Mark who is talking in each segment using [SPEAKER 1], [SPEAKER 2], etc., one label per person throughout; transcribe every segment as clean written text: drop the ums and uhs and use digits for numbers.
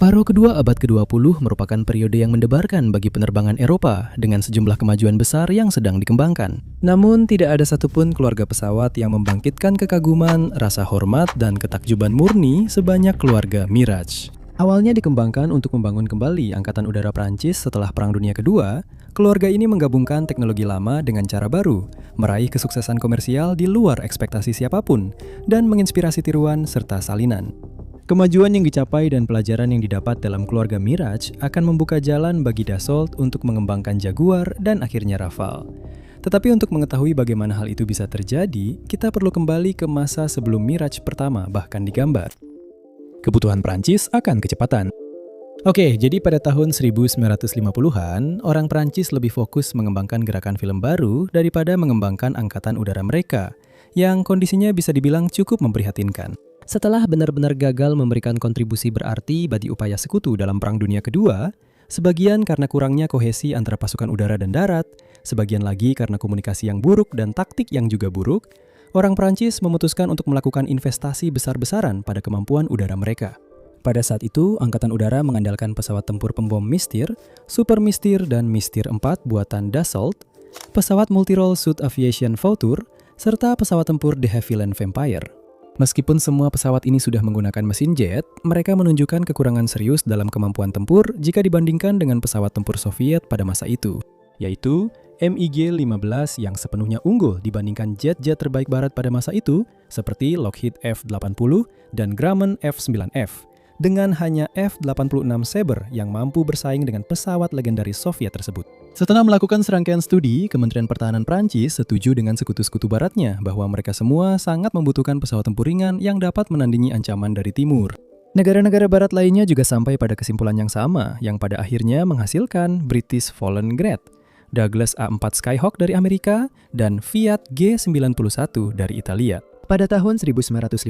[SPEAKER 1] Paruh kedua abad ke-20 merupakan periode yang mendebarkan bagi penerbangan Eropa dengan sejumlah kemajuan besar yang sedang dikembangkan. Namun, tidak ada satupun keluarga pesawat yang membangkitkan kekaguman, rasa hormat, dan ketakjuban murni sebanyak keluarga Mirage. Awalnya dikembangkan untuk membangun kembali Angkatan Udara Prancis setelah Perang Dunia Kedua, keluarga ini menggabungkan teknologi lama dengan cara baru, meraih kesuksesan komersial di luar ekspektasi siapapun, dan menginspirasi tiruan serta salinan. Kemajuan yang dicapai dan pelajaran yang didapat dalam keluarga Mirage akan membuka jalan bagi Dassault untuk mengembangkan Jaguar dan akhirnya Rafale. Tetapi untuk mengetahui bagaimana hal itu bisa terjadi, kita perlu kembali ke masa sebelum Mirage pertama bahkan digambar. Kebutuhan Prancis akan kecepatan. Oke, jadi pada tahun 1950-an, orang Prancis lebih fokus mengembangkan gerakan film baru daripada mengembangkan angkatan udara mereka, yang kondisinya bisa dibilang cukup memprihatinkan. Setelah benar-benar gagal memberikan kontribusi berarti bagi upaya sekutu dalam Perang Dunia Kedua, sebagian karena kurangnya kohesi antara pasukan udara dan darat, sebagian lagi karena komunikasi yang buruk dan taktik yang juga buruk, orang Prancis memutuskan untuk melakukan investasi besar-besaran pada kemampuan udara mereka. Pada saat itu, Angkatan Udara mengandalkan pesawat tempur pembom Mystère, Super Mystère dan Mystère 4 buatan Dassault, pesawat multirole Sud Aviation Vautour, serta pesawat tempur de Havilland Vampire. Meskipun semua pesawat ini sudah menggunakan mesin jet, mereka menunjukkan kekurangan serius dalam kemampuan tempur jika dibandingkan dengan pesawat tempur Soviet pada masa itu, yaitu MiG-15 yang sepenuhnya unggul dibandingkan jet-jet terbaik barat pada masa itu, seperti Lockheed F-80 dan Grumman F-9F, dengan hanya F-86 Sabre yang mampu bersaing dengan pesawat legendaris Soviet tersebut. Setelah melakukan serangkaian studi, Kementerian Pertahanan Prancis setuju dengan sekutu-sekutu baratnya bahwa mereka semua sangat membutuhkan pesawat tempur ringan yang dapat menandingi ancaman dari timur. Negara-negara barat lainnya juga sampai pada kesimpulan yang sama, yang pada akhirnya menghasilkan British Fallen Grad, Douglas A4 Skyhawk dari Amerika, dan Fiat G91 dari Italia. Pada tahun 1952,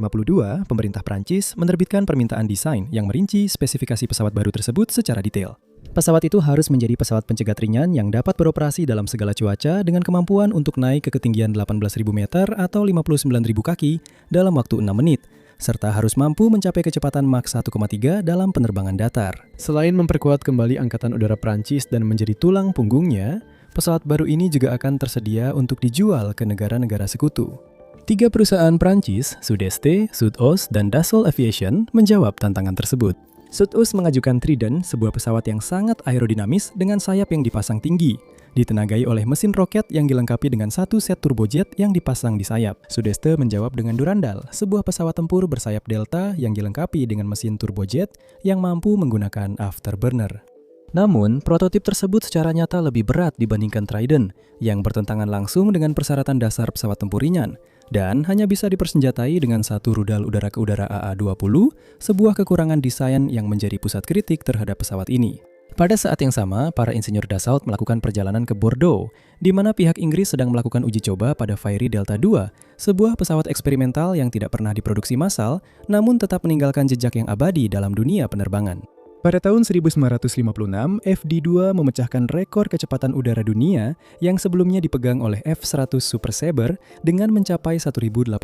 [SPEAKER 1] pemerintah Prancis menerbitkan permintaan desain yang merinci spesifikasi pesawat baru tersebut secara detail. Pesawat itu harus menjadi pesawat pencegat ringan yang dapat beroperasi dalam segala cuaca dengan kemampuan untuk naik ke ketinggian 18.000 meter atau 59.000 kaki dalam waktu 6 menit, serta harus mampu mencapai kecepatan Mach 1,3 dalam penerbangan datar. Selain memperkuat kembali Angkatan Udara Prancis dan menjadi tulang punggungnya, pesawat baru ini juga akan tersedia untuk dijual ke negara-negara sekutu. 3 perusahaan Prancis, Sud-Est, Sud-Ost, dan Dassault Aviation menjawab tantangan tersebut. Sud-Ost mengajukan Trident, sebuah pesawat yang sangat aerodinamis dengan sayap yang dipasang tinggi, ditenagai oleh mesin roket yang dilengkapi dengan satu set turbojet yang dipasang di sayap. Sud-Est menjawab dengan Durandal, sebuah pesawat tempur bersayap delta yang dilengkapi dengan mesin turbojet yang mampu menggunakan afterburner. Namun, prototip tersebut secara nyata lebih berat dibandingkan Trident, yang bertentangan langsung dengan persyaratan dasar pesawat tempur ringan, dan hanya bisa dipersenjatai dengan satu rudal udara-ke-udara AA-20, sebuah kekurangan desain yang menjadi pusat kritik terhadap pesawat ini. Pada saat yang sama, para insinyur Dassault melakukan perjalanan ke Bordeaux, di mana pihak Inggris sedang melakukan uji coba pada Fairey Delta II, sebuah pesawat eksperimental yang tidak pernah diproduksi massal, namun tetap meninggalkan jejak yang abadi dalam dunia penerbangan. Pada tahun 1956, FD-2 memecahkan rekor kecepatan udara dunia yang sebelumnya dipegang oleh F-100 Super Sabre dengan mencapai 1.811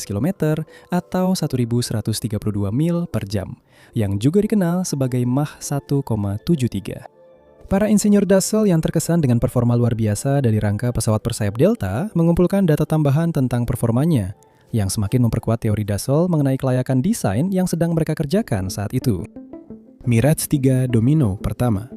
[SPEAKER 1] km atau 1.132 mil per jam, yang juga dikenal sebagai Mach 1,73. Para insinyur Dassault yang terkesan dengan performa luar biasa dari rangka pesawat bersayap Delta mengumpulkan data tambahan tentang performanya, yang semakin memperkuat teori Dassault mengenai kelayakan desain yang sedang mereka kerjakan saat itu. Mirage 3 Domino pertama.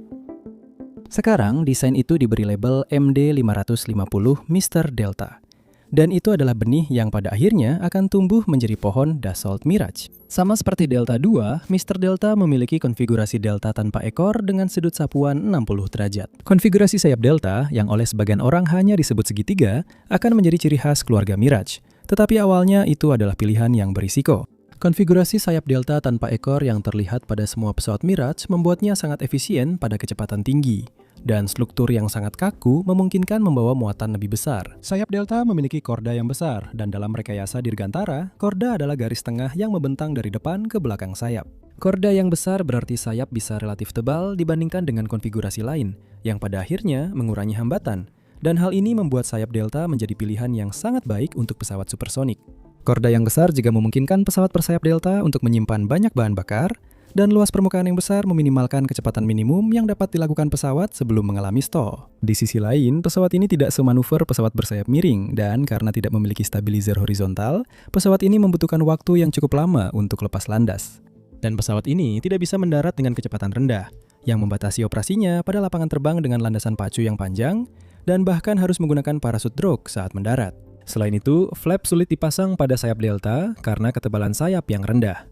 [SPEAKER 1] Sekarang, desain itu diberi label MD550 Mr. Delta. Dan itu adalah benih yang pada akhirnya akan tumbuh menjadi pohon Dassault Mirage. Sama seperti Delta II, Mr. Delta memiliki konfigurasi Delta tanpa ekor dengan sudut sapuan 60 derajat. Konfigurasi sayap Delta, yang oleh sebagian orang hanya disebut segitiga, akan menjadi ciri khas keluarga Mirage. Tetapi awalnya itu adalah pilihan yang berisiko. Konfigurasi sayap Delta tanpa ekor yang terlihat pada semua pesawat Mirage membuatnya sangat efisien pada kecepatan tinggi, dan struktur yang sangat kaku memungkinkan membawa muatan lebih besar. Sayap Delta memiliki korda yang besar, dan dalam rekayasa dirgantara, korda adalah garis tengah yang membentang dari depan ke belakang sayap. Korda yang besar berarti sayap bisa relatif tebal dibandingkan dengan konfigurasi lain, yang pada akhirnya mengurangi hambatan, dan hal ini membuat sayap Delta menjadi pilihan yang sangat baik untuk pesawat supersonik. Korda yang besar juga memungkinkan pesawat bersayap Delta untuk menyimpan banyak bahan bakar, dan luas permukaan yang besar meminimalkan kecepatan minimum yang dapat dilakukan pesawat sebelum mengalami stall. Di sisi lain, pesawat ini tidak semanuver pesawat bersayap miring, dan karena tidak memiliki stabilizer horizontal, pesawat ini membutuhkan waktu yang cukup lama untuk lepas landas. Dan pesawat ini tidak bisa mendarat dengan kecepatan rendah, yang membatasi operasinya pada lapangan terbang dengan landasan pacu yang panjang, dan bahkan harus menggunakan parachute drogue saat mendarat. Selain itu, flap sulit dipasang pada sayap Delta karena ketebalan sayap yang rendah.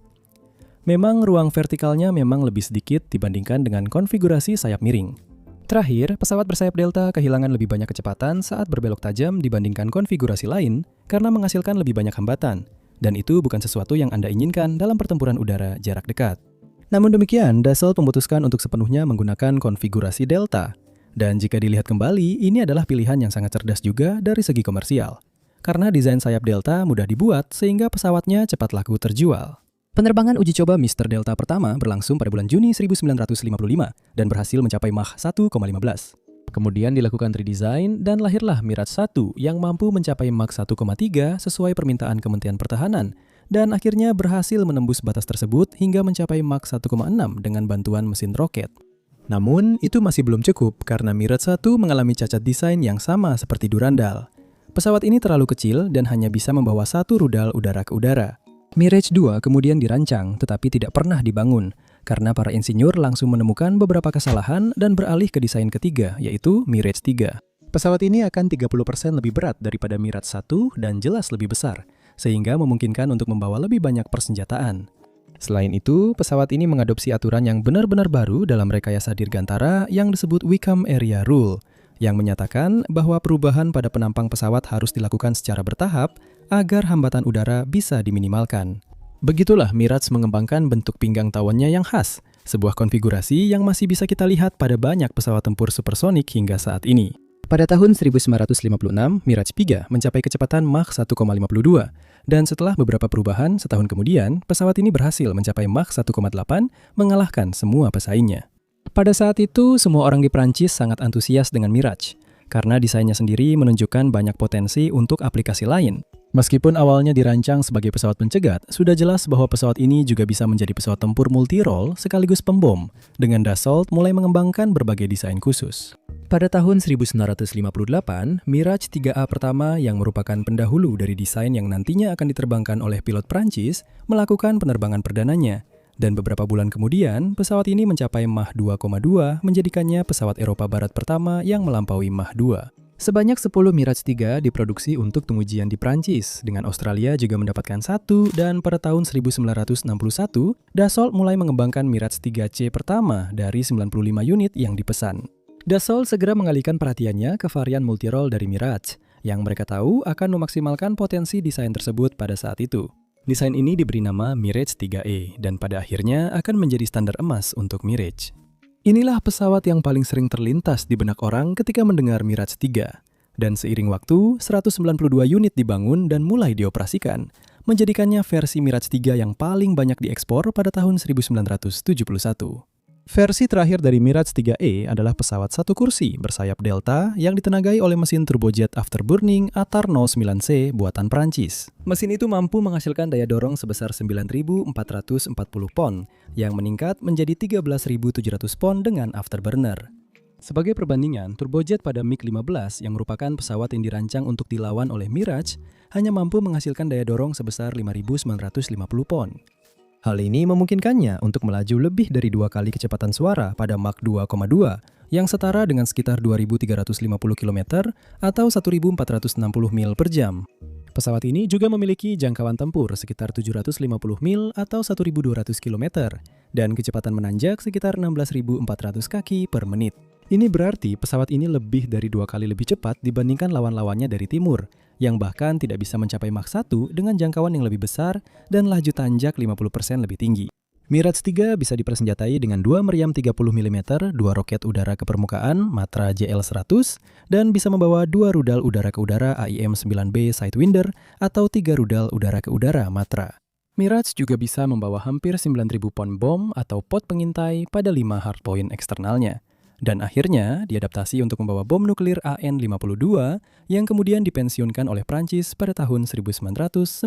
[SPEAKER 1] Memang ruang vertikalnya memang lebih sedikit dibandingkan dengan konfigurasi sayap miring. Terakhir, pesawat bersayap Delta kehilangan lebih banyak kecepatan saat berbelok tajam dibandingkan konfigurasi lain karena menghasilkan lebih banyak hambatan, dan itu bukan sesuatu yang Anda inginkan dalam pertempuran udara jarak dekat. Namun demikian, Dassault memutuskan untuk sepenuhnya menggunakan konfigurasi Delta. Dan jika dilihat kembali, ini adalah pilihan yang sangat cerdas juga dari segi komersial. Karena desain sayap Delta mudah dibuat sehingga pesawatnya cepat laku terjual. Penerbangan uji coba Mr. Delta pertama berlangsung pada bulan Juni 1955 dan berhasil mencapai Mach 1,15. Kemudian dilakukan redesign dan lahirlah Mirage 1 yang mampu mencapai Mach 1,3 sesuai permintaan Kementerian Pertahanan dan akhirnya berhasil menembus batas tersebut hingga mencapai Mach 1,6 dengan bantuan mesin roket. Namun, itu masih belum cukup karena Mirage 1 mengalami cacat desain yang sama seperti Durandal. Pesawat ini terlalu kecil dan hanya bisa membawa satu rudal udara ke udara. Mirage 2 kemudian dirancang tetapi tidak pernah dibangun karena para insinyur langsung menemukan beberapa kesalahan dan beralih ke desain ketiga yaitu Mirage 3. Pesawat ini akan 30% lebih berat daripada Mirage 1 dan jelas lebih besar sehingga memungkinkan untuk membawa lebih banyak persenjataan. Selain itu, pesawat ini mengadopsi aturan yang benar-benar baru dalam rekayasa dirgantara yang disebut Wickham Area Rule yang menyatakan bahwa perubahan pada penampang pesawat harus dilakukan secara bertahap agar hambatan udara bisa diminimalkan. Begitulah Mirage mengembangkan bentuk pinggang tawonnya yang khas, sebuah konfigurasi yang masih bisa kita lihat pada banyak pesawat tempur supersonik hingga saat ini. Pada tahun 1956, Mirage 3 mencapai kecepatan Mach 1,52, dan setelah beberapa perubahan setahun kemudian, pesawat ini berhasil mencapai Mach 1,8, mengalahkan semua pesaingnya. Pada saat itu, semua orang di Prancis sangat antusias dengan Mirage, karena desainnya sendiri menunjukkan banyak potensi untuk aplikasi lain. Meskipun awalnya dirancang sebagai pesawat pencegat, sudah jelas bahwa pesawat ini juga bisa menjadi pesawat tempur multi-role sekaligus pembom, dengan Dassault mulai mengembangkan berbagai desain khusus. Pada tahun 1958, Mirage 3A pertama yang merupakan pendahulu dari desain yang nantinya akan diterbangkan oleh pilot Prancis, melakukan penerbangan perdananya. Dan beberapa bulan kemudian, pesawat ini mencapai Mach 2,2, menjadikannya pesawat Eropa Barat pertama yang melampaui Mach 2. Sebanyak 10 Mirage 3 diproduksi untuk pengujian di Prancis, dengan Australia juga mendapatkan satu, dan pada tahun 1961, Dassault mulai mengembangkan Mirage 3C pertama dari 95 unit yang dipesan. Dassault segera mengalihkan perhatiannya ke varian multi-role dari Mirage, yang mereka tahu akan memaksimalkan potensi desain tersebut pada saat itu. Desain ini diberi nama Mirage 3E, dan pada akhirnya akan menjadi standar emas untuk Mirage. Inilah pesawat yang paling sering terlintas di benak orang ketika mendengar Mirage 3. Dan seiring waktu, 192 unit dibangun dan mulai dioperasikan, menjadikannya versi Mirage 3 yang paling banyak diekspor pada tahun 1971. Versi terakhir dari Mirage 3E adalah pesawat satu kursi bersayap Delta yang ditenagai oleh mesin turbojet afterburning Atar 09C buatan Prancis. Mesin itu mampu menghasilkan daya dorong sebesar 9.440 pon, yang meningkat menjadi 13.700 pon dengan afterburner. Sebagai perbandingan, turbojet pada MiG-15 yang merupakan pesawat yang dirancang untuk dilawan oleh Mirage hanya mampu menghasilkan daya dorong sebesar 5.950 pon. Hal ini memungkinkannya untuk melaju lebih dari 2 kali kecepatan suara pada Mach 2,2 yang setara dengan sekitar 2.350 km atau 1.460 mil per jam. Pesawat ini juga memiliki jangkauan tempur sekitar 750 mil atau 1.200 km dan kecepatan menanjak sekitar 16.400 kaki per menit. Ini berarti pesawat ini lebih dari 2 kali lebih cepat dibandingkan lawan-lawannya dari timur, yang bahkan tidak bisa mencapai Mach 1 dengan jangkauan yang lebih besar dan laju tanjak 50% lebih tinggi. Mirage 3 bisa dipersenjatai dengan 2 meriam 30 mm, 2 roket udara ke permukaan Matra JL-100, dan bisa membawa 2 rudal udara ke udara AIM-9B Sidewinder atau 3 rudal udara ke udara Matra. Mirage juga bisa membawa hampir 9.000 pon bom atau pot pengintai pada 5 hardpoint eksternalnya. Dan akhirnya diadaptasi untuk membawa bom nuklir AN-52 yang kemudian dipensiunkan oleh Prancis pada tahun 1992.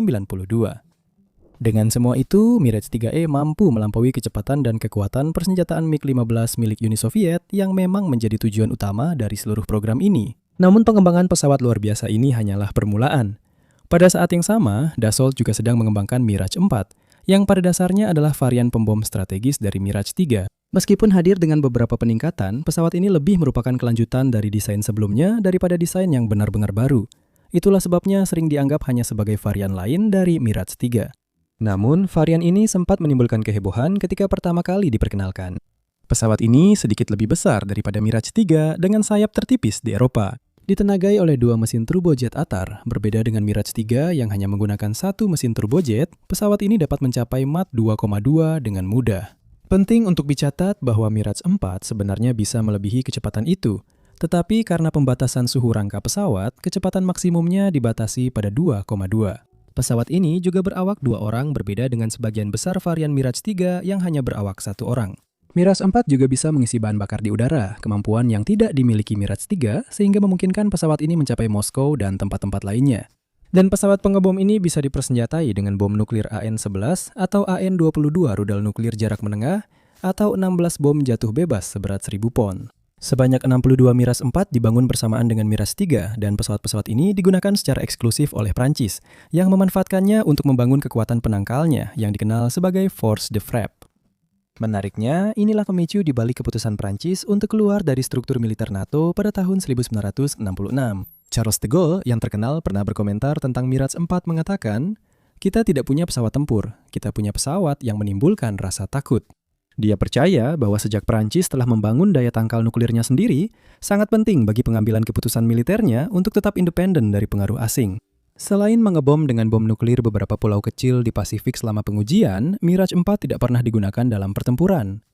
[SPEAKER 1] Dengan semua itu, Mirage 3E mampu melampaui kecepatan dan kekuatan persenjataan MiG-15 milik Uni Soviet yang memang menjadi tujuan utama dari seluruh program ini. Namun pengembangan pesawat luar biasa ini hanyalah permulaan. Pada saat yang sama, Dassault juga sedang mengembangkan Mirage 4, yang pada dasarnya adalah varian pembom strategis dari Mirage 3. Meskipun hadir dengan beberapa peningkatan, pesawat ini lebih merupakan kelanjutan dari desain sebelumnya daripada desain yang benar-benar baru. Itulah sebabnya sering dianggap hanya sebagai varian lain dari Mirage 3. Namun, varian ini sempat menimbulkan kehebohan ketika pertama kali diperkenalkan. Pesawat ini sedikit lebih besar daripada Mirage 3 dengan sayap tertipis di Eropa. Ditenagai oleh dua mesin turbojet Atar, berbeda dengan Mirage 3 yang hanya menggunakan satu mesin turbojet, pesawat ini dapat mencapai Mach 2,2 dengan mudah. Penting untuk dicatat bahwa Mirage 4 sebenarnya bisa melebihi kecepatan itu, tetapi karena pembatasan suhu rangka pesawat, kecepatan maksimumnya dibatasi pada 2,2. Pesawat ini juga berawak 2 orang, berbeda dengan sebagian besar varian Mirage 3 yang hanya berawak 1 orang. Mirage 4 juga bisa mengisi bahan bakar di udara, kemampuan yang tidak dimiliki Mirage 3 sehingga memungkinkan pesawat ini mencapai Moskow dan tempat-tempat lainnya. Dan pesawat pengebom ini bisa dipersenjatai dengan bom nuklir AN-11 atau AN-22 rudal nuklir jarak menengah atau 16 bom jatuh bebas seberat 1000 pon. Sebanyak 62 Mirage 4 dibangun bersamaan dengan Mirage 3 dan pesawat-pesawat ini digunakan secara eksklusif oleh Prancis yang memanfaatkannya untuk membangun kekuatan penangkalnya yang dikenal sebagai Force de Frappe. Menariknya, inilah pemicu di balik keputusan Prancis untuk keluar dari struktur militer NATO pada tahun 1966. Charles de Gaulle yang terkenal pernah berkomentar tentang Mirage 4 mengatakan, "Kita tidak punya pesawat tempur, kita punya pesawat yang menimbulkan rasa takut." Dia percaya bahwa sejak Prancis telah membangun daya tangkal nuklirnya sendiri, sangat penting bagi pengambilan keputusan militernya untuk tetap independen dari pengaruh asing. Selain mengebom dengan bom nuklir beberapa pulau kecil di Pasifik selama pengujian, Mirage 4 tidak pernah digunakan dalam pertempuran.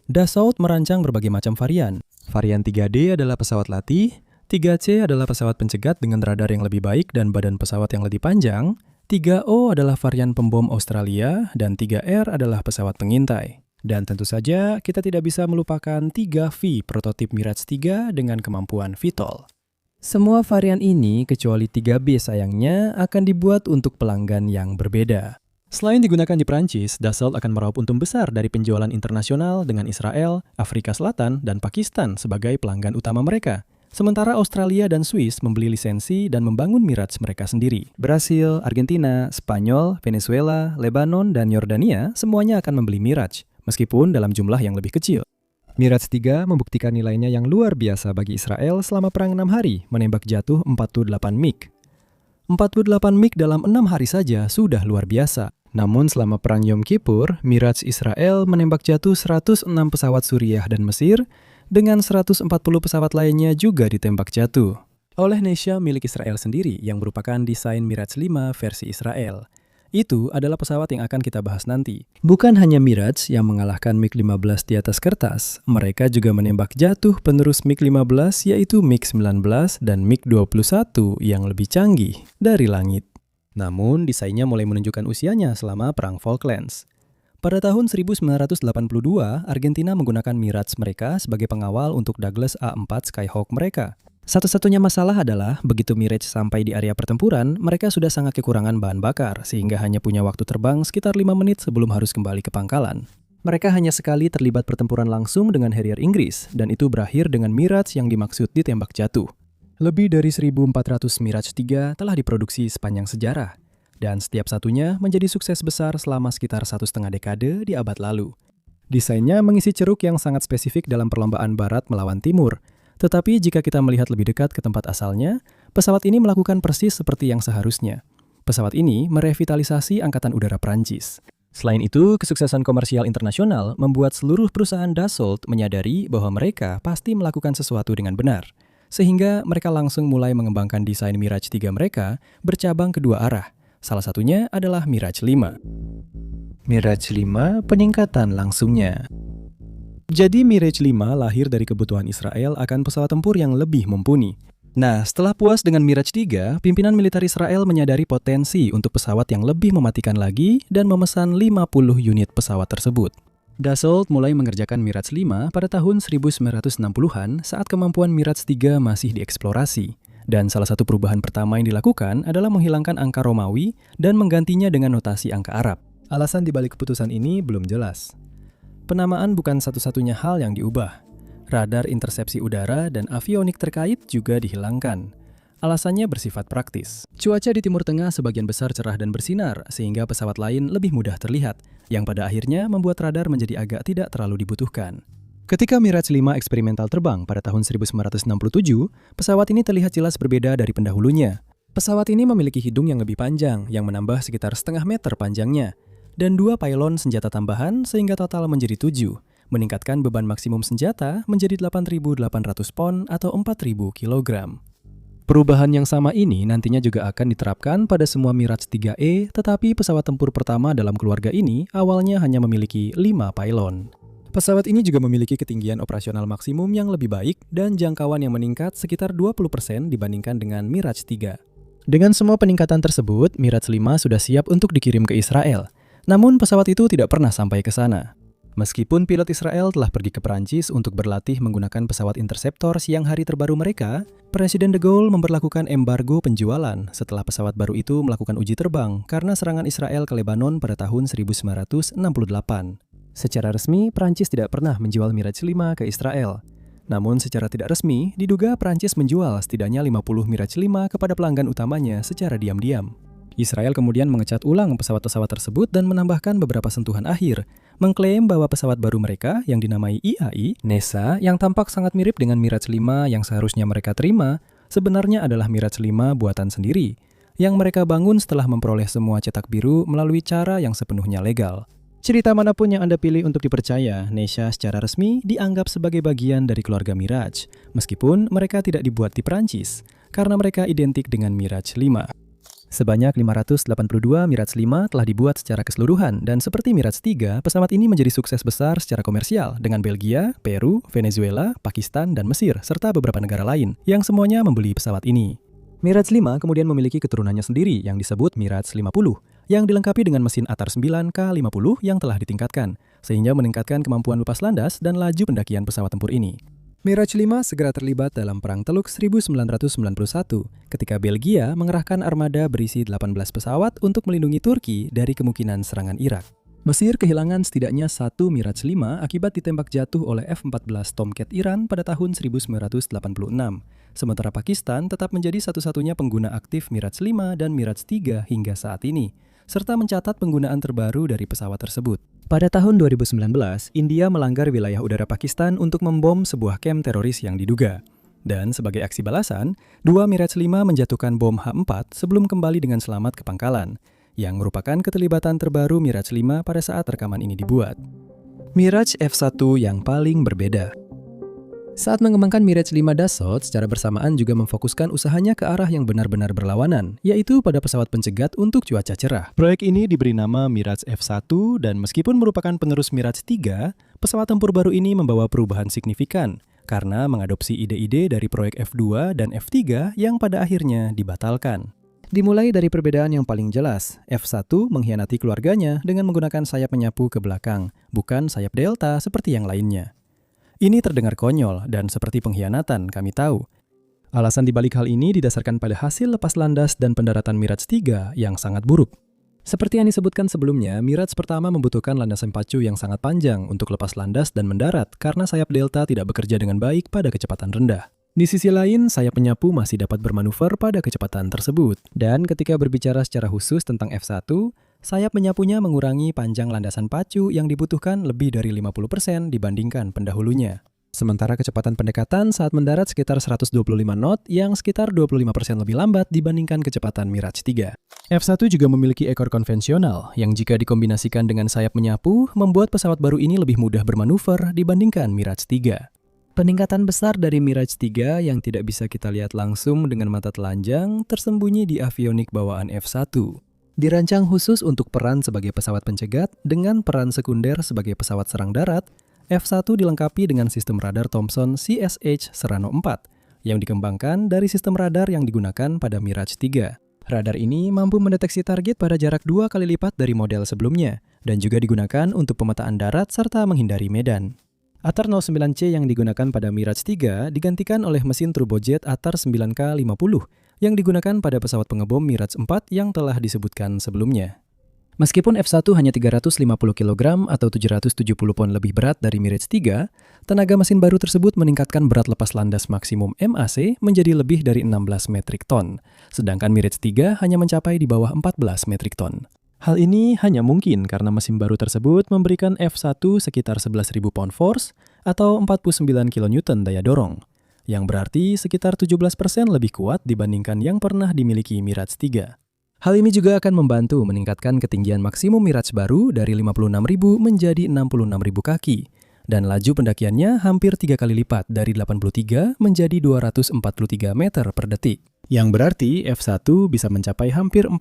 [SPEAKER 1] Dassault merancang berbagai macam varian. Varian 3D adalah pesawat latih, 3C adalah pesawat pencegat dengan radar yang lebih baik dan badan pesawat yang lebih panjang, 3O adalah varian pembom Australia, dan 3R adalah pesawat pengintai. Dan tentu saja, kita tidak bisa melupakan 3V prototip Mirage 3 dengan kemampuan VTOL. Semua varian ini, kecuali 3B sayangnya, akan dibuat untuk pelanggan yang berbeda. Selain digunakan di Prancis, Dassault akan meraup untung besar dari penjualan internasional dengan Israel, Afrika Selatan, dan Pakistan sebagai pelanggan utama mereka. Sementara Australia dan Swiss membeli lisensi dan membangun Mirage mereka sendiri. Brasil, Argentina, Spanyol, Venezuela, Lebanon, dan Yordania semuanya akan membeli Mirage, meskipun dalam jumlah yang lebih kecil. Mirage 3 membuktikan nilainya yang luar biasa bagi Israel selama perang 6 hari, menembak jatuh 48 MiG. 48 MiG dalam 6 hari saja sudah luar biasa. Namun selama perang Yom Kippur, Mirage Israel menembak jatuh 106 pesawat Suriah dan Mesir, dengan 140 pesawat lainnya juga ditembak jatuh oleh Nesha milik Israel sendiri yang merupakan desain Mirage 5 versi Israel. Itu adalah pesawat yang akan kita bahas nanti. Bukan hanya Mirage yang mengalahkan MiG-15 di atas kertas, mereka juga menembak jatuh penerus MiG-15 yaitu MiG-19 dan MiG-21 yang lebih canggih dari langit. Namun, desainnya mulai menunjukkan usianya selama Perang Falklands. Pada tahun 1982, Argentina menggunakan Mirage mereka sebagai pengawal untuk Douglas A4 Skyhawk mereka. Satu-satunya masalah adalah, begitu Mirage sampai di area pertempuran, mereka sudah sangat kekurangan bahan bakar, sehingga hanya punya waktu terbang sekitar 5 menit sebelum harus kembali ke pangkalan. Mereka hanya sekali terlibat pertempuran langsung dengan Harrier Inggris, dan itu berakhir dengan Mirage yang dimaksud ditembak jatuh. Lebih dari 1.400 Mirage 3 telah diproduksi sepanjang sejarah, dan setiap satunya menjadi sukses besar selama sekitar 1,5 dekade di abad lalu. Desainnya mengisi ceruk yang sangat spesifik dalam perlombaan barat melawan timur, tetapi jika kita melihat lebih dekat ke tempat asalnya, pesawat ini melakukan persis seperti yang seharusnya. Pesawat ini merevitalisasi Angkatan Udara Prancis. Selain itu, kesuksesan komersial internasional membuat seluruh perusahaan Dassault menyadari bahwa mereka pasti melakukan sesuatu dengan benar, sehingga mereka langsung mulai mengembangkan desain Mirage 3 mereka bercabang kedua arah. Salah satunya adalah Mirage 5. Mirage 5 peningkatan langsungnya. Jadi Mirage 5 lahir dari kebutuhan Israel akan pesawat tempur yang lebih mumpuni. Nah, setelah puas dengan Mirage 3, pimpinan militer Israel menyadari potensi untuk pesawat yang lebih mematikan lagi dan memesan 50 unit pesawat tersebut. Dassault mulai mengerjakan Mirage 5 pada tahun 1960-an saat kemampuan Mirage 3 masih dieksplorasi. Dan salah satu perubahan pertama yang dilakukan adalah menghilangkan angka Romawi dan menggantinya dengan notasi angka Arab. Alasan dibalik keputusan ini belum jelas. Penamaan bukan satu-satunya hal yang diubah. Radar intersepsi udara dan avionik terkait juga dihilangkan. Alasannya bersifat praktis. Cuaca di Timur Tengah sebagian besar cerah dan bersinar, sehingga pesawat lain lebih mudah terlihat, yang pada akhirnya membuat radar menjadi agak tidak terlalu dibutuhkan. Ketika Mirage 5 eksperimental terbang pada tahun 1967, pesawat ini terlihat jelas berbeda dari pendahulunya. Pesawat ini memiliki hidung yang lebih panjang, yang menambah sekitar setengah meter panjangnya, dan 2 pylon senjata tambahan sehingga total menjadi 7, meningkatkan beban maksimum senjata menjadi 8.800 pon atau 4.000 kg. Perubahan yang sama ini nantinya juga akan diterapkan pada semua Mirage 3E, tetapi pesawat tempur pertama dalam keluarga ini awalnya hanya memiliki 5 pylon. Pesawat ini juga memiliki ketinggian operasional maksimum yang lebih baik dan jangkauan yang meningkat sekitar 20% dibandingkan dengan Mirage 3. Dengan semua peningkatan tersebut, Mirage 5 sudah siap untuk dikirim ke Israel. Namun pesawat itu tidak pernah sampai ke sana. Meskipun pilot Israel telah pergi ke Perancis untuk berlatih menggunakan pesawat Interceptor siang hari terbaru mereka, Presiden de Gaulle memberlakukan embargo penjualan setelah pesawat baru itu melakukan uji terbang karena serangan Israel ke Lebanon pada tahun 1968. Secara resmi, Prancis tidak pernah menjual Mirage 5 ke Israel. Namun secara tidak resmi, diduga Prancis menjual setidaknya 50 Mirage 5 kepada pelanggan utamanya secara diam-diam. Israel kemudian mengecat ulang pesawat-pesawat tersebut dan menambahkan beberapa sentuhan akhir, mengklaim bahwa pesawat baru mereka yang dinamai IAI, NESA, yang tampak sangat mirip dengan Mirage 5 yang seharusnya mereka terima, sebenarnya adalah Mirage 5 buatan sendiri, yang mereka bangun setelah memperoleh semua cetak biru melalui cara yang sepenuhnya legal. Cerita manapun yang Anda pilih untuk dipercaya, NESA secara resmi dianggap sebagai bagian dari keluarga Mirage, meskipun mereka tidak dibuat di Prancis, karena mereka identik dengan Mirage 5. Sebanyak 582 Mirage 5 telah dibuat secara keseluruhan, dan seperti Mirage 3, pesawat ini menjadi sukses besar secara komersial dengan Belgia, Peru, Venezuela, Pakistan, dan Mesir, serta beberapa negara lain, yang semuanya membeli pesawat ini. Mirage 5 kemudian memiliki keturunannya sendiri yang disebut Mirage 50, yang dilengkapi dengan mesin Atar 9 K50 yang telah ditingkatkan, sehingga meningkatkan kemampuan lepas landas dan laju pendakian pesawat tempur ini. Mirage 5 segera terlibat dalam Perang Teluk 1991 ketika Belgia mengerahkan armada berisi 18 pesawat untuk melindungi Turki dari kemungkinan serangan Irak. Mesir kehilangan setidaknya 1 Mirage 5 akibat ditembak jatuh oleh F-14 Tomcat Iran pada tahun 1986. Sementara Pakistan tetap menjadi satu-satunya pengguna aktif Mirage 5 dan Mirage 3 hingga saat ini, serta mencatat penggunaan terbaru dari pesawat tersebut. Pada tahun 2019, India melanggar wilayah udara Pakistan untuk membom sebuah kamp teroris yang diduga. Dan sebagai aksi balasan, 2 Mirage 5 menjatuhkan bom H-4 sebelum kembali dengan selamat ke pangkalan, yang merupakan keterlibatan terbaru Mirage 5 pada saat rekaman ini dibuat. Mirage F1 yang paling berbeda. Saat mengembangkan Mirage 5 Dassault, secara bersamaan juga memfokuskan usahanya ke arah yang benar-benar berlawanan, yaitu pada pesawat pencegat untuk cuaca cerah. Proyek ini diberi nama Mirage F1 dan meskipun merupakan penerus Mirage 3, pesawat tempur baru ini membawa perubahan signifikan karena mengadopsi ide-ide dari proyek F2 dan F3 yang pada akhirnya dibatalkan. Dimulai dari perbedaan yang paling jelas, F1 mengkhianati keluarganya dengan menggunakan sayap menyapu ke belakang, bukan sayap delta seperti yang lainnya. Ini terdengar konyol dan seperti pengkhianatan, kami tahu. Alasan dibalik hal ini didasarkan pada hasil lepas landas dan pendaratan Mirage 3 yang sangat buruk. Seperti yang disebutkan sebelumnya, Mirage pertama membutuhkan landasan pacu yang sangat panjang untuk lepas landas dan mendarat karena sayap delta tidak bekerja dengan baik pada kecepatan rendah. Di sisi lain, sayap penyapu masih dapat bermanuver pada kecepatan tersebut. Dan ketika berbicara secara khusus tentang F1, sayap menyapunya mengurangi panjang landasan pacu yang dibutuhkan lebih dari 50% dibandingkan pendahulunya. Sementara kecepatan pendekatan saat mendarat sekitar 125 knot yang sekitar 25% lebih lambat dibandingkan kecepatan Mirage 3. F1 juga memiliki ekor konvensional yang jika dikombinasikan dengan sayap menyapu, membuat pesawat baru ini lebih mudah bermanuver dibandingkan Mirage 3. Peningkatan besar dari Mirage 3 yang tidak bisa kita lihat langsung dengan mata telanjang tersembunyi di avionik bawaan F1. Dirancang khusus untuk peran sebagai pesawat pencegat dengan peran sekunder sebagai pesawat serang darat, F1 dilengkapi dengan sistem radar Thomson CSH Serrano 4 yang dikembangkan dari sistem radar yang digunakan pada Mirage 3. Radar ini mampu mendeteksi target pada jarak 2 kali lipat dari model sebelumnya dan juga digunakan untuk pemetaan darat serta menghindari medan. Attar 09C yang digunakan pada Mirage 3 digantikan oleh mesin turbojet Attar 9K50 yang digunakan pada pesawat pengebom Mirage 4 yang telah disebutkan sebelumnya. Meskipun F1 hanya 350 kg atau 770 pon lebih berat dari Mirage 3, tenaga mesin baru tersebut meningkatkan berat lepas landas maksimum MAC menjadi lebih dari 16 metrik ton, sedangkan Mirage 3 hanya mencapai di bawah 14 metrik ton. Hal ini hanya mungkin karena mesin baru tersebut memberikan F1 sekitar 11.000 pound force atau 49 kN daya dorong, yang berarti sekitar 17% lebih kuat dibandingkan yang pernah dimiliki Mirage 3. Hal ini juga akan membantu meningkatkan ketinggian maksimum Mirage baru dari 56.000 menjadi 66.000 kaki, dan laju pendakiannya hampir 3 kali lipat dari 83 menjadi 243 meter per detik. Yang berarti F1 bisa mencapai hampir 48.000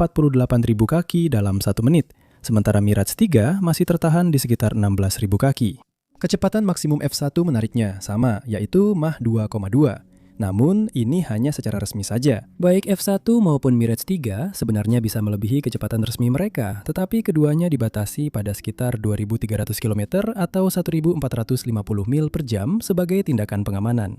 [SPEAKER 1] kaki dalam 1 menit, sementara Mirage 3 masih tertahan di sekitar 16.000 kaki. Kecepatan maksimum F1 menariknya sama, yaitu Mach 2,2. Namun, ini hanya secara resmi saja. Baik F1 maupun Mirage 3 sebenarnya bisa melebihi kecepatan resmi mereka, tetapi keduanya dibatasi pada sekitar 2.300 km atau 1.450 mil per jam sebagai tindakan pengamanan.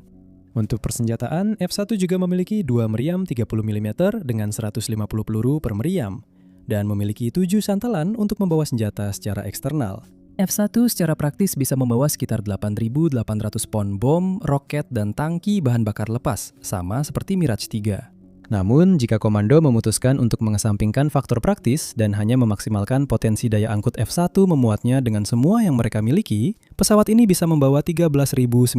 [SPEAKER 1] Untuk persenjataan, F1 juga memiliki 2 meriam 30 mm dengan 150 peluru per meriam, dan memiliki 7 santalan untuk membawa senjata secara eksternal. F1 secara praktis bisa membawa sekitar 8.800 pon bom, roket, dan tangki bahan bakar lepas, sama seperti Mirage 3. Namun, jika komando memutuskan untuk mengesampingkan faktor praktis dan hanya memaksimalkan potensi daya angkut F1 memuatnya dengan semua yang mereka miliki, pesawat ini bisa membawa 13.900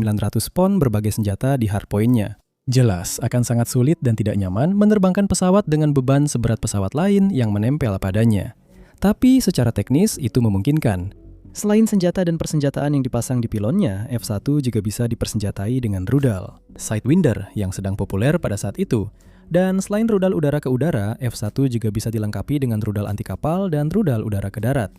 [SPEAKER 1] pon berbagai senjata di hardpoint-nya. Jelas, akan sangat sulit dan tidak nyaman menerbangkan pesawat dengan beban seberat pesawat lain yang menempel padanya. Tapi secara teknis itu memungkinkan. Selain senjata dan persenjataan yang dipasang di pilonnya, F1 juga bisa dipersenjatai dengan rudal Sidewinder yang sedang populer pada saat itu. Dan selain rudal udara ke udara, F1 juga bisa dilengkapi dengan rudal anti kapal dan rudal udara ke darat.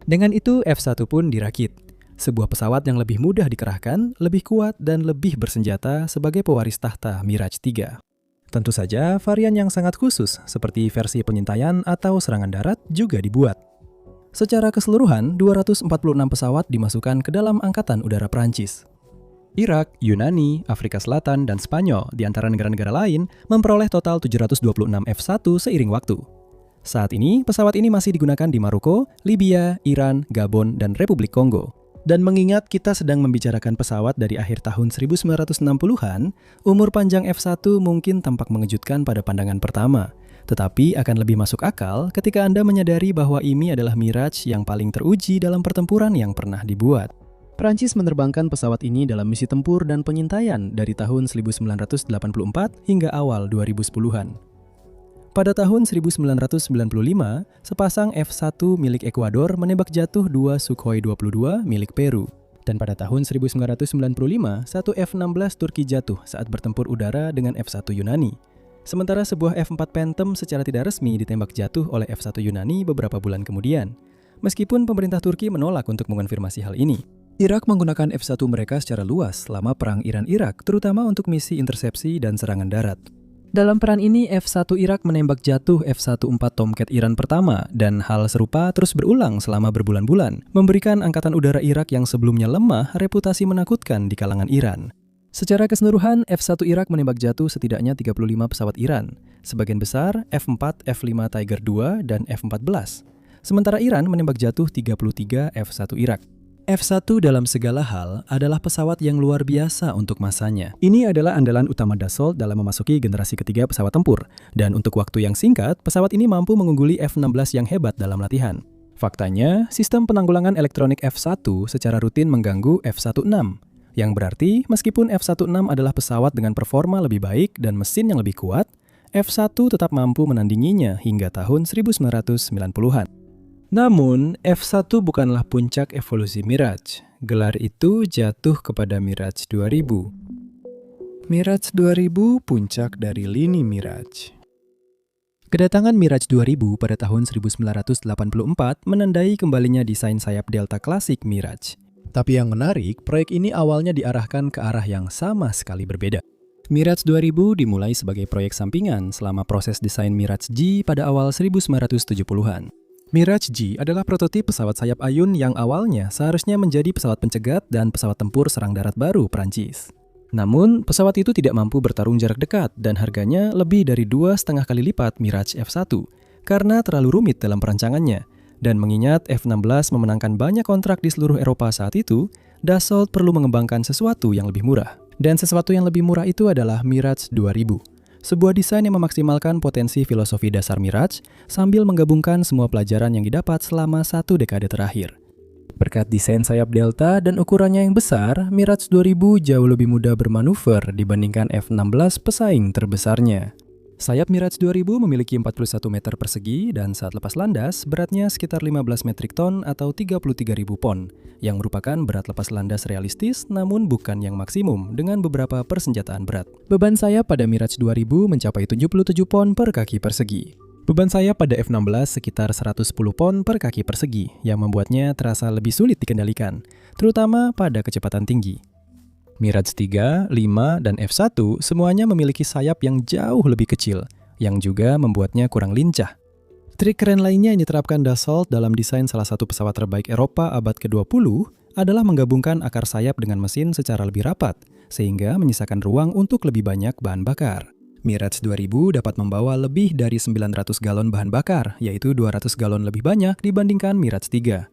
[SPEAKER 1] Dengan itu, F1 pun dirakit. Sebuah pesawat yang lebih mudah dikerahkan, lebih kuat, dan lebih bersenjata sebagai pewaris tahta Mirage 3. Tentu saja, varian yang sangat khusus seperti versi pengintaian atau serangan darat juga dibuat. Secara keseluruhan, 246 pesawat dimasukkan ke dalam Angkatan Udara Prancis. Irak, Yunani, Afrika Selatan, dan Spanyol di antara negara-negara lain memperoleh total 726 F1 seiring waktu. Saat ini, pesawat ini masih digunakan di Maroko, Libya, Iran, Gabon, dan Republik Kongo. Dan mengingat kita sedang membicarakan pesawat dari akhir tahun 1960-an, umur panjang F1 mungkin tampak mengejutkan pada pandangan pertama. Tetapi akan lebih masuk akal ketika Anda menyadari bahwa ini adalah Mirage yang paling teruji dalam pertempuran yang pernah dibuat. Prancis menerbangkan pesawat ini dalam misi tempur dan pengintaian dari tahun 1984 hingga awal 2010-an. Pada tahun 1995, sepasang F1 milik Ekuador menembak jatuh 2 Sukhoi 22 milik Peru. Dan pada tahun 1995, satu F-16 Turki jatuh saat bertempur udara dengan F1 Yunani. Sementara sebuah F4 Phantom secara tidak resmi ditembak jatuh oleh F1 Yunani beberapa bulan kemudian. Meskipun pemerintah Turki menolak untuk mengonfirmasi hal ini. Irak menggunakan F1 mereka secara luas selama Perang Iran-Irak, terutama untuk misi intersepsi dan serangan darat. Dalam peran ini, F1 Irak menembak jatuh F-14 Tomcat Iran pertama, dan hal serupa terus berulang selama berbulan-bulan, memberikan Angkatan Udara Irak yang sebelumnya lemah reputasi menakutkan di kalangan Iran. Secara keseluruhan, F1 Irak menembak jatuh setidaknya 35 pesawat Iran, sebagian besar F4, F5 Tiger II, dan F-14. Sementara Iran menembak jatuh 33 F1 Irak. F1 dalam segala hal adalah pesawat yang luar biasa untuk masanya. Ini adalah andalan utama Dassault dalam memasuki generasi ketiga pesawat tempur, dan untuk waktu yang singkat, pesawat ini mampu mengungguli F-16 yang hebat dalam latihan. Faktanya, sistem penanggulangan elektronik F1 secara rutin mengganggu F-16. Yang berarti, meskipun F-16 adalah pesawat dengan performa lebih baik dan mesin yang lebih kuat, F1 tetap mampu menandinginya hingga tahun 1990-an. Namun, F1 bukanlah puncak evolusi Mirage. Gelar itu jatuh kepada Mirage 2000. Mirage 2000 puncak dari lini Mirage. Kedatangan Mirage 2000 pada tahun 1984 menandai kembalinya desain sayap Delta klasik Mirage. Tapi yang menarik, proyek ini awalnya diarahkan ke arah yang sama sekali berbeda. Mirage 2000 dimulai sebagai proyek sampingan selama proses desain Mirage G pada awal 1970-an. Mirage G adalah prototip pesawat sayap ayun yang awalnya seharusnya menjadi pesawat pencegat dan pesawat tempur serang darat baru Prancis. Namun, pesawat itu tidak mampu bertarung jarak dekat dan harganya lebih dari 2,5 kali lipat Mirage F1 karena terlalu rumit dalam perancangannya. Dan mengingat F-16 memenangkan banyak kontrak di seluruh Eropa saat itu, Dassault perlu mengembangkan sesuatu yang lebih murah. Dan sesuatu yang lebih murah itu adalah Mirage 2000. Sebuah desain yang memaksimalkan potensi filosofi dasar Mirage sambil menggabungkan semua pelajaran yang didapat selama 1 dekade terakhir. Berkat desain sayap delta dan ukurannya yang besar, Mirage 2000 jauh lebih mudah bermanuver dibandingkan F-16 pesaing terbesarnya. Sayap Mirage 2000 memiliki 41 meter persegi dan saat lepas landas, beratnya sekitar 15 metrik ton atau 33.000 pon, yang merupakan berat lepas landas realistis namun bukan yang maksimum dengan beberapa persenjataan berat. Beban sayap pada Mirage 2000 mencapai 77 pon per kaki persegi. Beban sayap pada F-16 sekitar 110 pon per kaki persegi, yang membuatnya terasa lebih sulit dikendalikan, terutama pada kecepatan tinggi. Mirage 3, 5, dan F1 semuanya memiliki sayap yang jauh lebih kecil, yang juga membuatnya kurang lincah. Trik keren lainnya yang diterapkan Dassault dalam desain salah satu pesawat terbaik Eropa abad ke-20 adalah menggabungkan akar sayap dengan mesin secara lebih rapat, sehingga menyisakan ruang untuk lebih banyak bahan bakar. Mirage 2000 dapat membawa lebih dari 900 galon bahan bakar, yaitu 200 galon lebih banyak dibandingkan Mirage 3.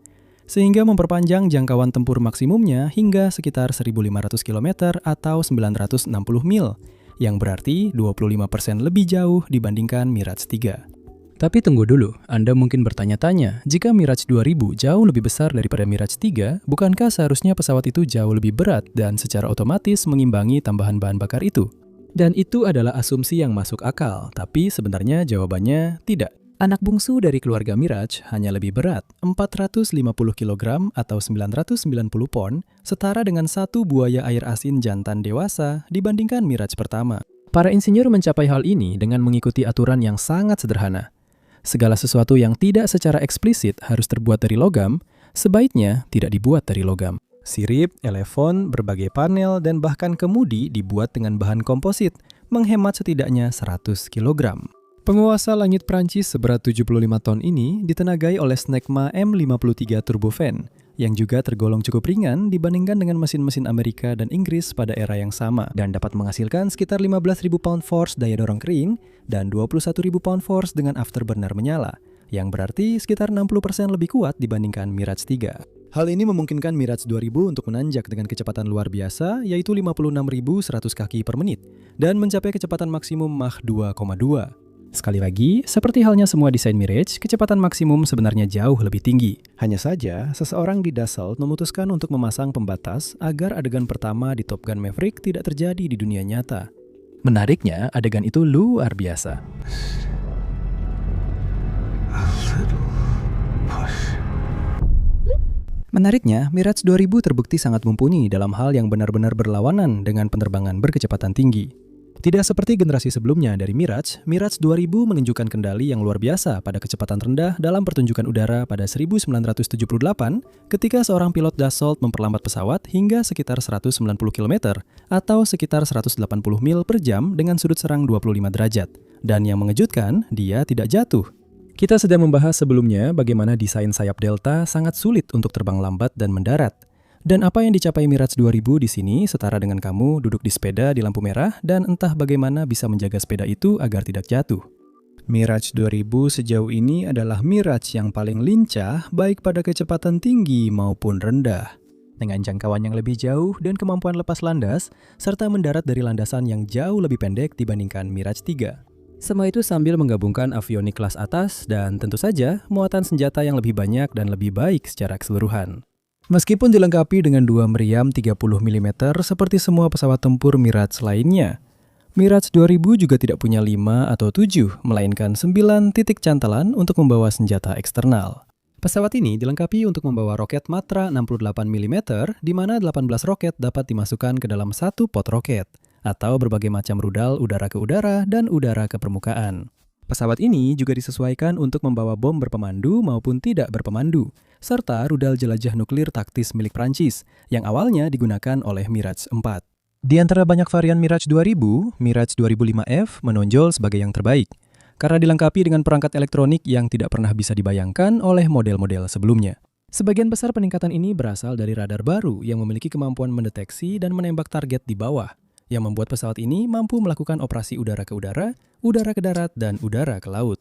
[SPEAKER 1] Sehingga memperpanjang jangkauan tempur maksimumnya hingga sekitar 1.500 km atau 960 mil, yang berarti 25% lebih jauh dibandingkan Mirage 3. Tapi tunggu dulu, Anda mungkin bertanya-tanya, jika Mirage 2000 jauh lebih besar daripada Mirage 3, bukankah seharusnya pesawat itu jauh lebih berat dan secara otomatis mengimbangi tambahan bahan bakar itu? Dan itu adalah asumsi yang masuk akal, tapi sebenarnya jawabannya tidak. Anak bungsu dari keluarga Mirage hanya lebih berat, 450 kg atau 990 pon, setara dengan satu buaya air asin jantan dewasa dibandingkan Mirage pertama. Para insinyur mencapai hal ini dengan mengikuti aturan yang sangat sederhana. Segala sesuatu yang tidak secara eksplisit harus terbuat dari logam, sebaiknya tidak dibuat dari logam. Sirip, elefon, berbagai panel, dan bahkan kemudi dibuat dengan bahan komposit, menghemat setidaknya 100 kg. Penguasa langit Prancis seberat 75 ton ini ditenagai oleh Snecma M53 turbofan, yang juga tergolong cukup ringan dibandingkan dengan mesin-mesin Amerika dan Inggris pada era yang sama, dan dapat menghasilkan sekitar 15.000 pound force daya dorong kering dan 21.000 pound force dengan afterburner menyala, yang berarti sekitar 60% lebih kuat dibandingkan Mirage 3. Hal ini memungkinkan Mirage 2000 untuk menanjak dengan kecepatan luar biasa, yaitu 56.100 kaki per menit, dan mencapai kecepatan maksimum Mach 2,2. Sekali lagi, seperti halnya semua desain Mirage, kecepatan maksimum sebenarnya jauh lebih tinggi. Hanya saja, seseorang di Dassault memutuskan untuk memasang pembatas agar adegan pertama di Top Gun Maverick tidak terjadi di dunia nyata. Menariknya, adegan itu luar biasa. Menariknya, Mirage 2000 terbukti sangat mumpuni dalam hal yang benar-benar berlawanan dengan penerbangan berkecepatan tinggi. Tidak seperti generasi sebelumnya dari Mirage, Mirage 2000 menunjukkan kendali yang luar biasa pada kecepatan rendah dalam pertunjukan udara pada 1978 ketika seorang pilot Dassault memperlambat pesawat hingga sekitar 190 km atau sekitar 180 mil per jam dengan sudut serang 25 derajat. Dan yang mengejutkan, dia tidak jatuh. Kita sudah membahas sebelumnya bagaimana desain sayap delta sangat sulit untuk terbang lambat dan mendarat. Dan apa yang dicapai Mirage 2000 di sini setara dengan kamu duduk di sepeda di lampu merah dan entah bagaimana bisa menjaga sepeda itu agar tidak jatuh. Mirage 2000 sejauh ini adalah Mirage yang paling lincah baik pada kecepatan tinggi maupun rendah. Dengan jangkauan yang lebih jauh dan kemampuan lepas landas, serta mendarat dari landasan yang jauh lebih pendek dibandingkan Mirage 3. Semua itu sambil menggabungkan avionik kelas atas dan tentu saja muatan senjata yang lebih banyak dan lebih baik secara keseluruhan. Meskipun dilengkapi dengan 2 meriam 30 mm seperti semua pesawat tempur Mirage lainnya, Mirage 2000 juga tidak punya 5 atau 7, melainkan 9 titik cantelan untuk membawa senjata eksternal. Pesawat ini dilengkapi untuk membawa roket Matra 68 mm, di mana 18 roket dapat dimasukkan ke dalam satu pot roket, atau berbagai macam rudal udara ke udara dan udara ke permukaan. Pesawat ini juga disesuaikan untuk membawa bom berpemandu maupun tidak berpemandu, serta rudal jelajah nuklir taktis milik Prancis, yang awalnya digunakan oleh Mirage 4. Di antara banyak varian Mirage 2000, Mirage 2005F menonjol sebagai yang terbaik. karena dilengkapi dengan perangkat elektronik yang tidak pernah bisa dibayangkan oleh model-model sebelumnya. Sebagian besar peningkatan ini berasal dari radar baru yang memiliki kemampuan mendeteksi dan menembak target di bawah, yang membuat pesawat ini mampu melakukan operasi udara ke darat, dan udara ke laut.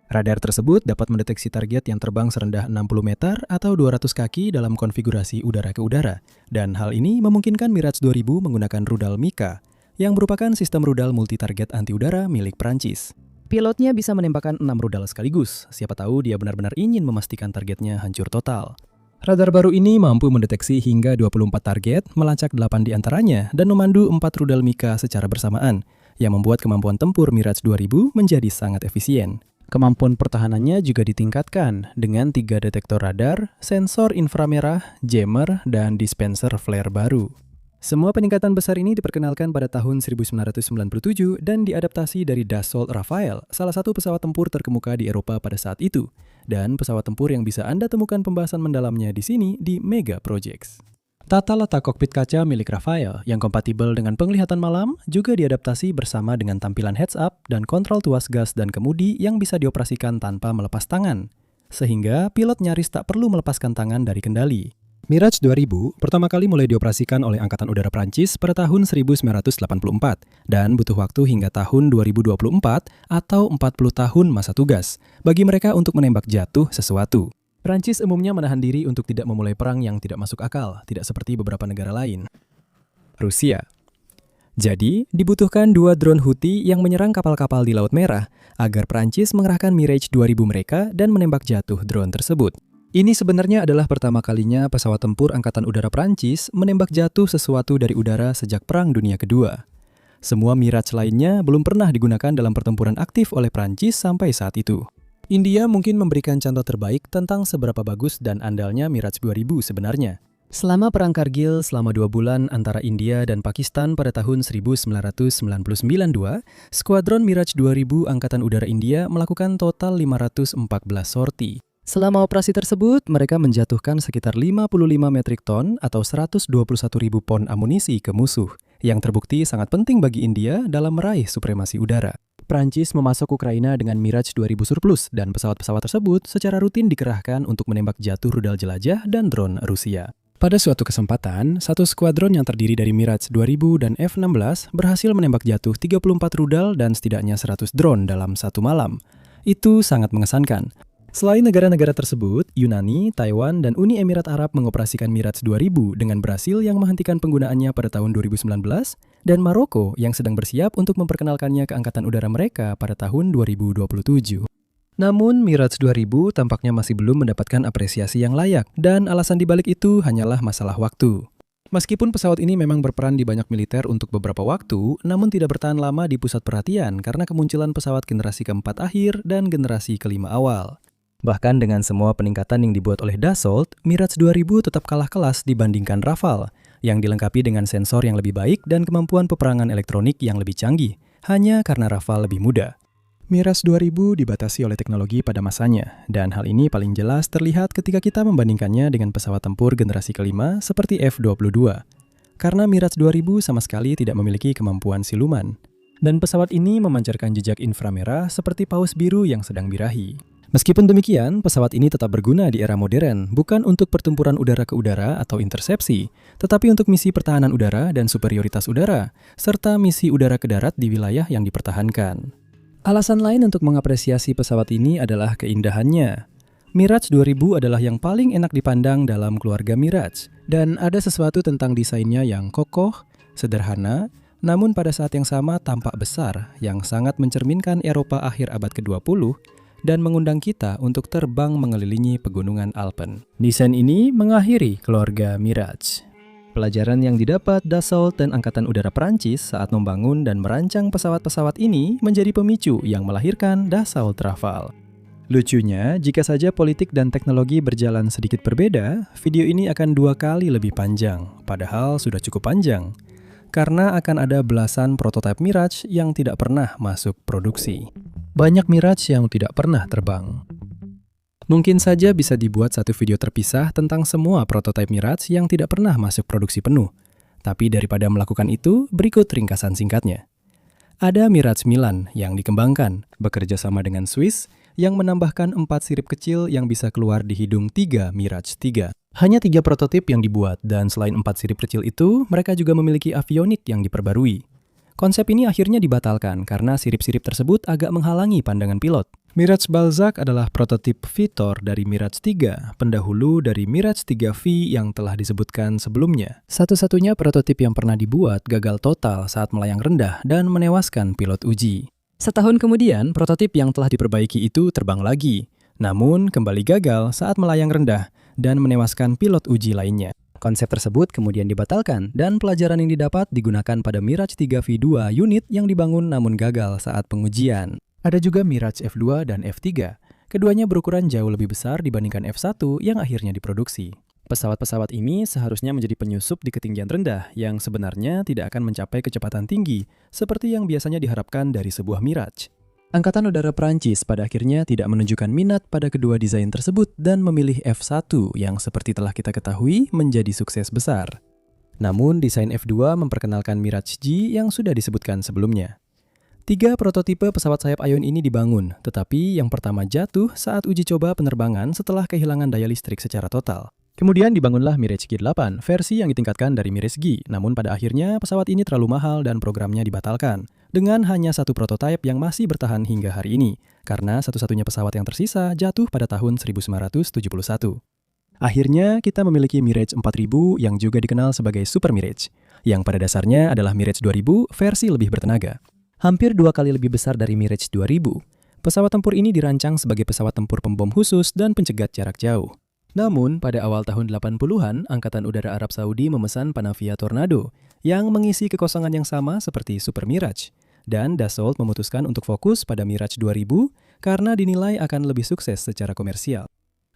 [SPEAKER 1] Radar tersebut dapat mendeteksi target yang terbang serendah 60 meter atau 200 kaki dalam konfigurasi udara ke udara, dan hal ini memungkinkan Mirage 2000 menggunakan rudal Mika, yang merupakan sistem rudal multi-target anti-udara milik Prancis. Pilotnya bisa menembakkan 6 rudal sekaligus, siapa tahu dia benar-benar ingin memastikan targetnya hancur total. Radar baru ini mampu mendeteksi hingga 24 target, melacak 8 diantaranya, dan memandu 4 rudal Mika secara bersamaan, yang membuat kemampuan tempur Mirage 2000 menjadi sangat efisien. Kemampuan pertahanannya juga ditingkatkan dengan 3 detektor radar, sensor inframerah, jammer, dan dispenser flare baru. Semua peningkatan besar ini diperkenalkan pada tahun 1997 dan diadaptasi dari Dassault Rafale, salah satu pesawat tempur terkemuka di Eropa pada saat itu, dan pesawat tempur yang bisa Anda temukan pembahasan mendalamnya di sini di Mega Projects. Tata letak kokpit kaca milik Rafale yang kompatibel dengan penglihatan malam juga diadaptasi bersama dengan tampilan heads-up dan kontrol tuas gas dan kemudi yang bisa dioperasikan tanpa melepas tangan, sehingga pilot nyaris tak perlu melepaskan tangan dari kendali. Mirage 2000 pertama kali mulai dioperasikan oleh Angkatan Udara Prancis pada tahun 1984 dan butuh waktu hingga tahun 2024 atau 40 tahun masa tugas bagi mereka untuk menembak jatuh sesuatu. Prancis umumnya menahan diri untuk tidak memulai perang yang tidak masuk akal, tidak seperti beberapa negara lain. Rusia. Jadi, dibutuhkan 2 drone Houthi yang menyerang kapal-kapal di Laut Merah agar Prancis mengerahkan Mirage 2000 mereka dan menembak jatuh drone tersebut. Ini sebenarnya adalah pertama kalinya pesawat tempur Angkatan Udara Prancis menembak jatuh sesuatu dari udara sejak Perang Dunia Kedua. Semua Mirage lainnya belum pernah digunakan dalam pertempuran aktif oleh Prancis sampai saat itu. India mungkin memberikan contoh terbaik tentang seberapa bagus dan andalnya Mirage 2000 sebenarnya. Selama Perang Kargil selama 2 bulan antara India dan Pakistan pada tahun 1999-2, Skuadron Mirage 2000 Angkatan Udara India melakukan total 514 sorti. Selama operasi tersebut, mereka menjatuhkan sekitar 55 metrik ton atau 121.000 pon amunisi ke musuh, yang terbukti sangat penting bagi India dalam meraih supremasi udara. Prancis memasok Ukraina dengan Mirage 2000 surplus dan pesawat-pesawat tersebut secara rutin dikerahkan untuk menembak jatuh rudal jelajah dan drone Rusia. Pada suatu kesempatan, satu skuadron yang terdiri dari Mirage 2000 dan F-16 berhasil menembak jatuh 34 rudal dan setidaknya 100 drone dalam satu malam. Itu sangat mengesankan. Selain negara-negara tersebut, Yunani, Taiwan, dan Uni Emirat Arab mengoperasikan Mirage 2000 dengan Brasil yang menghentikan penggunaannya pada tahun 2019 dan Maroko yang sedang bersiap untuk memperkenalkannya ke Angkatan Udara mereka pada tahun 2027. Namun, Mirage 2000 tampaknya masih belum mendapatkan apresiasi yang layak dan alasan dibalik itu hanyalah masalah waktu. Meskipun pesawat ini memang berperan di banyak militer untuk beberapa waktu, namun tidak bertahan lama di pusat perhatian karena kemunculan pesawat generasi keempat akhir dan generasi kelima awal. Bahkan dengan semua peningkatan yang dibuat oleh Dassault, Mirage 2000 tetap kalah kelas dibandingkan Rafale, yang dilengkapi dengan sensor yang lebih baik dan kemampuan peperangan elektronik yang lebih canggih, hanya karena Rafale lebih muda. Mirage 2000 dibatasi oleh teknologi pada masanya, dan hal ini paling jelas terlihat ketika kita membandingkannya dengan pesawat tempur generasi kelima seperti F-22. Karena Mirage 2000 sama sekali tidak memiliki kemampuan siluman. Dan pesawat ini memancarkan jejak inframerah seperti paus biru yang sedang birahi. Meskipun demikian, pesawat ini tetap berguna di era modern, bukan untuk pertempuran udara ke udara atau intersepsi, tetapi untuk misi pertahanan udara dan superioritas udara, serta misi udara ke darat di wilayah yang dipertahankan. Alasan lain untuk mengapresiasi pesawat ini adalah keindahannya. Mirage 2000 adalah yang paling enak dipandang dalam keluarga Mirage, dan ada sesuatu tentang desainnya yang kokoh, sederhana, namun pada saat yang sama tampak besar, yang sangat mencerminkan Eropa akhir abad ke-20, dan mengundang kita untuk terbang mengelilingi pegunungan Alpen. Desain ini mengakhiri keluarga Mirage. Pelajaran yang didapat Dassault dan Angkatan Udara Prancis saat membangun dan merancang pesawat-pesawat ini menjadi pemicu yang melahirkan Dassault Rafale. Lucunya, jika saja politik dan teknologi berjalan sedikit berbeda, video ini akan 2 kali lebih panjang, padahal sudah cukup panjang. Karena akan ada belasan prototipe Mirage yang tidak pernah masuk produksi. Banyak Mirage yang tidak pernah terbang. Mungkin saja bisa dibuat satu video terpisah tentang semua prototipe Mirage yang tidak pernah masuk produksi penuh. Tapi daripada melakukan itu, berikut ringkasan singkatnya. Ada Mirage 9 yang dikembangkan, bekerja sama dengan Swiss, yang menambahkan 4 sirip kecil yang bisa keluar di hidung 3 Mirage 3. Hanya 3 prototip yang dibuat, dan selain 4 sirip kecil itu, mereka juga memiliki avionit yang diperbarui. Konsep ini akhirnya dibatalkan karena sirip-sirip tersebut agak menghalangi pandangan pilot. Mirage Balzac adalah prototip Vitor dari Mirage 3, pendahulu dari Mirage 3V yang telah disebutkan sebelumnya. Satu-satunya prototip yang pernah dibuat gagal total saat melayang rendah dan menewaskan pilot uji. Setahun kemudian, prototip yang telah diperbaiki itu terbang lagi, namun kembali gagal saat melayang rendah dan menewaskan pilot uji lainnya. Konsep tersebut kemudian dibatalkan dan pelajaran yang didapat digunakan pada Mirage 3V2 unit yang dibangun namun gagal saat pengujian. Ada juga Mirage F2 dan F3. Keduanya berukuran jauh lebih besar dibandingkan F1 yang akhirnya diproduksi. Pesawat-pesawat ini seharusnya menjadi penyusup di ketinggian rendah yang sebenarnya tidak akan mencapai kecepatan tinggi seperti yang biasanya diharapkan dari sebuah Mirage. Angkatan Udara Prancis pada akhirnya tidak menunjukkan minat pada kedua desain tersebut dan memilih F1 yang seperti telah kita ketahui menjadi sukses besar. Namun desain F2 memperkenalkan Mirage G yang sudah disebutkan sebelumnya. 3 prototipe pesawat sayap Ion ini dibangun, tetapi yang pertama jatuh saat uji coba penerbangan setelah kehilangan daya listrik secara total. Kemudian dibangunlah Mirage G8, versi yang ditingkatkan dari Mirage G, namun pada akhirnya pesawat ini terlalu mahal dan programnya dibatalkan, dengan hanya satu prototipe yang masih bertahan hingga hari ini, karena satu-satunya pesawat yang tersisa jatuh pada tahun 1971. Akhirnya kita memiliki Mirage 4000 yang juga dikenal sebagai Super Mirage, yang pada dasarnya adalah Mirage 2000 versi lebih bertenaga. Hampir 2 kali lebih besar dari Mirage 2000. Pesawat tempur ini dirancang sebagai pesawat tempur pembom khusus dan pencegat jarak jauh. Namun, pada awal tahun 80-an, Angkatan Udara Arab Saudi memesan Panavia Tornado yang mengisi kekosongan yang sama seperti Super Mirage. Dan Dassault memutuskan untuk fokus pada Mirage 2000 karena dinilai akan lebih sukses secara komersial.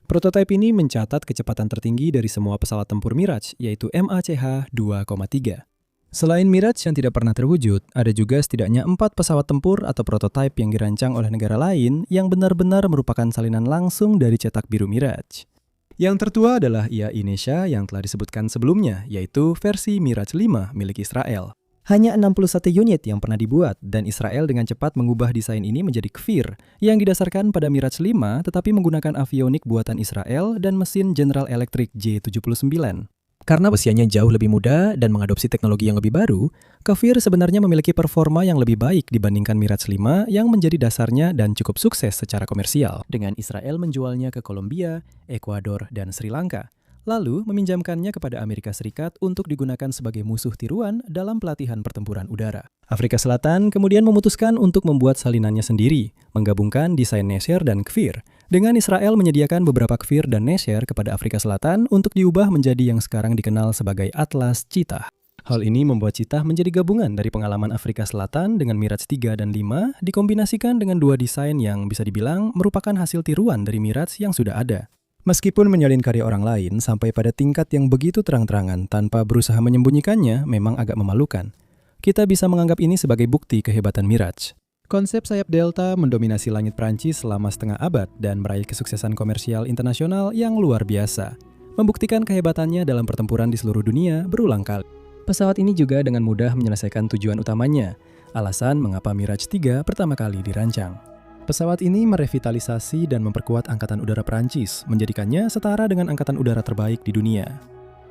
[SPEAKER 1] Prototipe ini mencatat kecepatan tertinggi dari semua pesawat tempur Mirage, yaitu MACH 2,3. Selain Mirage yang tidak pernah terwujud, ada juga setidaknya 4 pesawat tempur atau prototipe yang dirancang oleh negara lain yang benar-benar merupakan salinan langsung dari cetak biru Mirage. Yang tertua adalah IA Inesia yang telah disebutkan sebelumnya, yaitu versi Mirage 5 milik Israel. Hanya 61 unit yang pernah dibuat, dan Israel dengan cepat mengubah desain ini menjadi Kfir, yang didasarkan pada Mirage 5 tetapi menggunakan avionik buatan Israel dan mesin General Electric J79. Karena usianya jauh lebih muda dan mengadopsi teknologi yang lebih baru, Kfir sebenarnya memiliki performa yang lebih baik dibandingkan Mirage 5 yang menjadi dasarnya dan cukup sukses secara komersial, dengan Israel menjualnya ke Kolombia, Ekuador, dan Sri Lanka, lalu meminjamkannya kepada Amerika Serikat untuk digunakan sebagai musuh tiruan dalam pelatihan pertempuran udara. Afrika Selatan kemudian memutuskan untuk membuat salinannya sendiri, menggabungkan desain Nasher dan Kfir, dengan Israel menyediakan beberapa Kfir dan Nasher kepada Afrika Selatan untuk diubah menjadi yang sekarang dikenal sebagai Atlas Cheetah. Hal ini membuat Cheetah menjadi gabungan dari pengalaman Afrika Selatan dengan Mirage 3 dan 5 dikombinasikan dengan 2 desain yang bisa dibilang merupakan hasil tiruan dari Mirage yang sudah ada. Meskipun menyalin karya orang lain sampai pada tingkat yang begitu terang-terangan tanpa berusaha menyembunyikannya memang agak memalukan. Kita bisa menganggap ini sebagai bukti kehebatan Mirage. Konsep sayap Delta mendominasi langit Prancis selama setengah abad dan meraih kesuksesan komersial internasional yang luar biasa, membuktikan kehebatannya dalam pertempuran di seluruh dunia berulang kali. Pesawat ini juga dengan mudah menyelesaikan tujuan utamanya, alasan mengapa Mirage 3 pertama kali dirancang. Pesawat ini merevitalisasi dan memperkuat Angkatan Udara Prancis, menjadikannya setara dengan angkatan udara terbaik di dunia.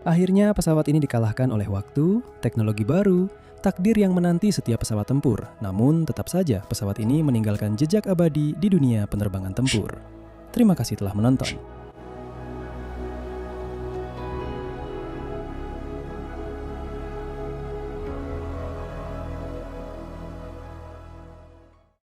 [SPEAKER 1] Akhirnya pesawat ini dikalahkan oleh waktu, teknologi baru, takdir yang menanti setiap pesawat tempur. Namun tetap saja pesawat ini meninggalkan jejak abadi di dunia penerbangan tempur. Terima kasih telah menonton.